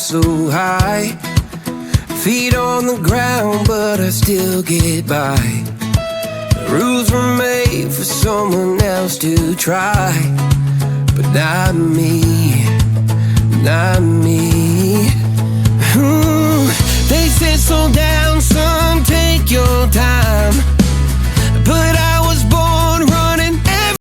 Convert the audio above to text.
so high. Feet on the ground, but I still get by. The rules were made for someone else to try, but not me, not me. They said slow down, son, take your time, but